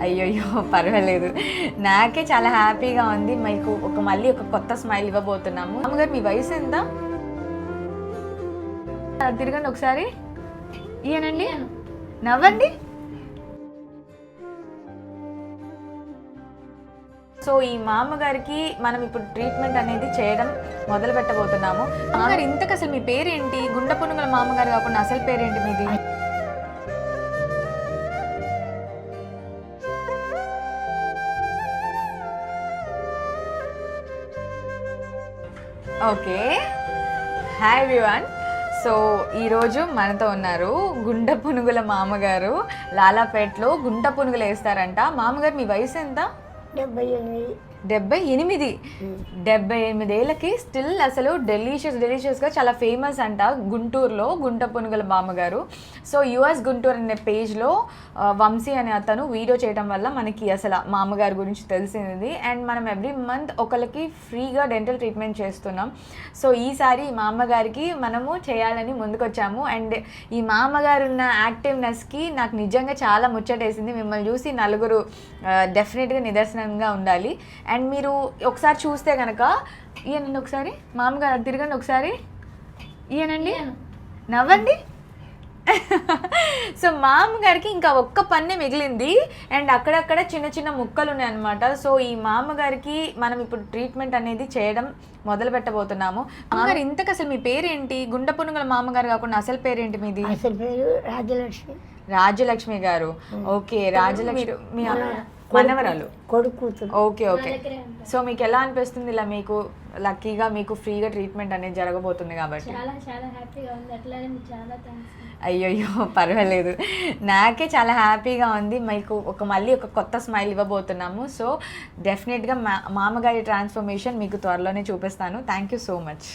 అయ్యయ్యో పర్వాలేదు, నాకే చాలా హ్యాపీగా ఉంది. మీకు మళ్ళీ ఒక కొత్త స్మైల్ ఇవ్వబోతున్నాము. అమ్మగారు మీ వయసు ఎంత? తిరగండి ఒకసారి, ఇయనండి, నవ్వండి. సో ఈ మామగారికి మనం ఇప్పుడు ట్రీట్మెంట్ అనేది చేయడం మొదలు పెట్టబోతున్నాము. మామగారు ఇంతకు అసలు మీ పేరేంటి? గుండె పునుగుల మామగారు కాకుండా అసలు పేరేంటి మీది? Okay, hi everyone. సో ఈరోజు మనతో ఉన్నారు గుండె పునుగుల మామగారు. లాలాపేటలో గుండె పునుగులు వేస్తారంట. మామగారు మీ వయసు ఎంత? 78. 78 ఏళ్ళకి స్టిల్ అసలు డెలీషియస్గా చాలా ఫేమస్ అంట గుంటూరులో గుంటె పునుగుల మామగారు. సో యుఎస్ గుంటూరు అనే పేజ్లో వంశీ అనే అతను వీడియో చేయడం వల్ల మనకి అసలు మామగారి గురించి తెలిసింది. అండ్ మనం ఎవ్రీ మంత్ ఒకరికి ఫ్రీగా డెంటల్ ట్రీట్మెంట్ చేస్తున్నాం. సో ఈసారి ఈ మామగారికి మనము చేయాలని ముందుకొచ్చాము. అండ్ ఈ మామగారు ఉన్న యాక్టివ్నెస్కి నాకు నిజంగా చాలా ముచ్చటేసింది. మిమ్మల్ని చూసి నలుగురు డెఫినెట్గా నిదర్శనంగా ఉండాలి. అండ్ మీరు ఒకసారి చూస్తే కనుక, ఇయనండి ఒకసారి, మామగారు తిరగండి ఒకసారి, ఇయనండి, నవ్వండి. సో మామగారికి ఇంకా ఒక్క పన్నే మిగిలింది అండ్ అక్కడక్కడ చిన్న చిన్న ముక్కలు ఉన్నాయి అనమాట. సో ఈ మామగారికి మనం ఇప్పుడు ట్రీట్మెంట్ అనేది చేయడం మొదలు పెట్టబోతున్నాము. మామగారు ఇంతకు అసలు మీ పేరేంటి? గుండె పునుగుల మామగారు కాకుండా అసలు పేరేంటి మీది? అసలు పేరు రాజలక్ష్మి. రాజలక్ష్మి గారు. ఓకే, రాజలక్ష్మి మీ మనవరాలు, కొడుకు. Okay okay. సో మీకు ఎలా అనిపిస్తుంది? ఇలా మీకు లక్కీగా మీకు ఫ్రీగా ట్రీట్మెంట్ అనేది జరగబోతుంది కాబట్టి అయ్యయ్యో పర్వాలేదు, నాకే చాలా హ్యాపీగా ఉంది. మీకు మళ్ళీ ఒక కొత్త స్మైల్ ఇవ్వబోతున్నాము. సో డెఫినెట్గా మామగారి ట్రాన్స్ఫర్మేషన్ మీకు త్వరలోనే చూపిస్తాను. Thank you so much.